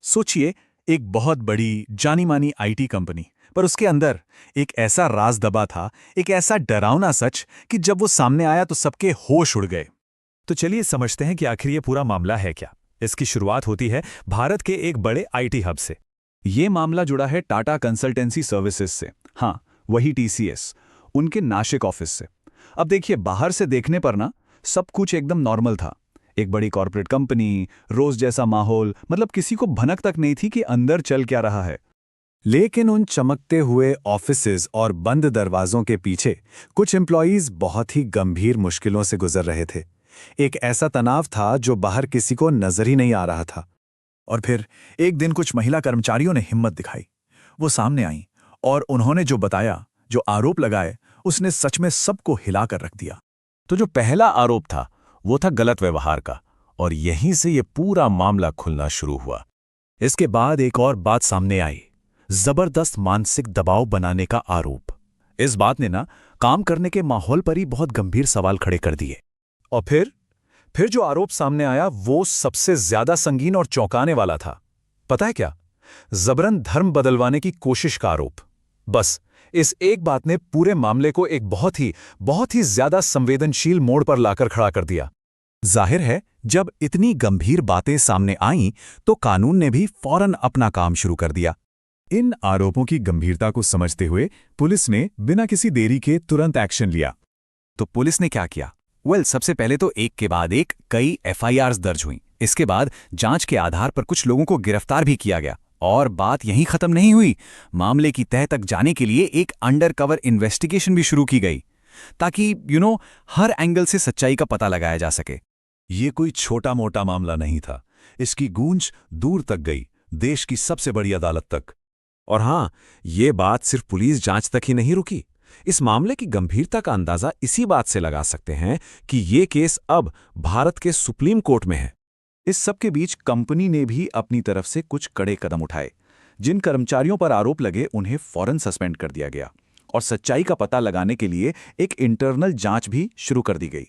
सोचिए, एक बहुत बड़ी जानी मानी आईटी कंपनी, पर उसके अंदर एक ऐसा राज दबा था, एक ऐसा डरावना सच कि जब वो सामने आया तो सबके होश उड़ गए। तो चलिए समझते हैं कि आखिर ये पूरा मामला है क्या। इसकी शुरुआत होती है भारत के एक बड़े आईटी हब से। ये मामला जुड़ा है टाटा कंसल्टेंसी सर्विसेज से। हाँ, वही टीसीएस, उनके नासिक ऑफिस से। अब देखिए, बाहर से देखने पर ना सब कुछ एकदम नॉर्मल था। एक बड़ी कॉर्पोरेट कंपनी, रोज जैसा माहौल, मतलब किसी को भनक तक नहीं थी कि अंदर चल क्या रहा है। लेकिन उन चमकते हुए ऑफिसेज और बंद दरवाजों के पीछे कुछ एम्प्लॉयीज बहुत ही गंभीर मुश्किलों से गुजर रहे थे। एक ऐसा तनाव था जो बाहर किसी को नजर ही नहीं आ रहा था। और फिर एक दिन कुछ महिला कर्मचारियों ने हिम्मत दिखाई। वो सामने आईं और उन्होंने जो बताया, जो आरोप लगाए, उसने सच में सबको हिलाकर रख दिया। तो जो पहला आरोप था वो था गलत व्यवहार का, और यहीं से ये पूरा मामला खुलना शुरू हुआ। इसके बाद एक और बात सामने आई, जबरदस्त मानसिक दबाव बनाने का आरोप। इस बात ने ना काम करने के माहौल पर ही बहुत गंभीर सवाल खड़े कर दिए। और फिर जो आरोप सामने आया वो सबसे ज्यादा संगीन और चौंकाने वाला था। पता है क्या? जबरन धर्म बदलवाने की कोशिश का आरोप। बस इस एक बात ने पूरे मामले को एक बहुत ही ज्यादा संवेदनशील मोड़ पर लाकर खड़ा कर दिया। जाहिर है, जब इतनी गंभीर बातें सामने आईं तो कानून ने भी फौरन अपना काम शुरू कर दिया। इन आरोपों की गंभीरता को समझते हुए पुलिस ने बिना किसी देरी के तुरंत एक्शन लिया। तो पुलिस ने क्या किया? सबसे पहले तो एक के बाद एक कई एफआईआर्स दर्ज हुई। इसके बाद जांच के आधार पर कुछ लोगों को गिरफ्तार भी किया गया। और बात यहीं खत्म नहीं हुई। मामले की तह तक जाने के लिए एक अंडरकवर इन्वेस्टिगेशन भी शुरू की गई, ताकि हर एंगल से सच्चाई का पता लगाया जा सके। ये कोई छोटा मोटा मामला नहीं था। इसकी गूंज दूर तक गई, देश की सबसे बड़ी अदालत तक। और हाँ, ये बात सिर्फ पुलिस जांच तक ही नहीं रुकी। इस मामले की गंभीरता का अंदाजा इसी बात से लगा सकते हैं कि ये केस अब भारत के सुप्रीम कोर्ट में है। इस सब के बीच कंपनी ने भी अपनी तरफ से कुछ कड़े कदम उठाए। जिन कर्मचारियों पर आरोप लगे उन्हें फौरन सस्पेंड कर दिया गया और सच्चाई का पता लगाने के लिए एक इंटरनल जांच भी शुरू कर दी गई।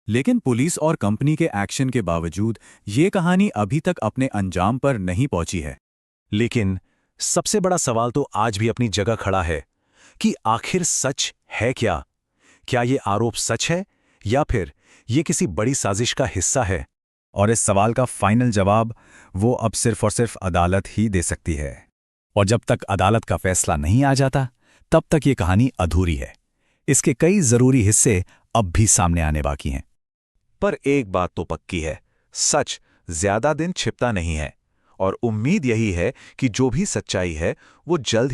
लेकिन पुलिस और कंपनी के एक्शन के बावजूद ये कहानी अभी तक अपने अंजाम पर नहीं पहुंची है। लेकिन सबसे बड़ा सवाल तो आज भी अपनी जगह खड़ा है कि आखिर सच है क्या? क्या ये आरोप सच है या फिर ये किसी बड़ी साजिश का हिस्सा है? और इस सवाल का फाइनल जवाब वो अब सिर्फ और सिर्फ अदालत ही दे सकती है। और जब तक अदालत का फैसला नहीं आ जाता, तब तक ये कहानी अधूरी है। इसके कई जरूरी हिस्से अब भी सामने आने बाकी हैं। पर एक बात तो पक्की है, सच ज्यादा दिन छिपता नहीं है। और उम्मीद यही है कि जो भी सच्चाई है वो जल्द ही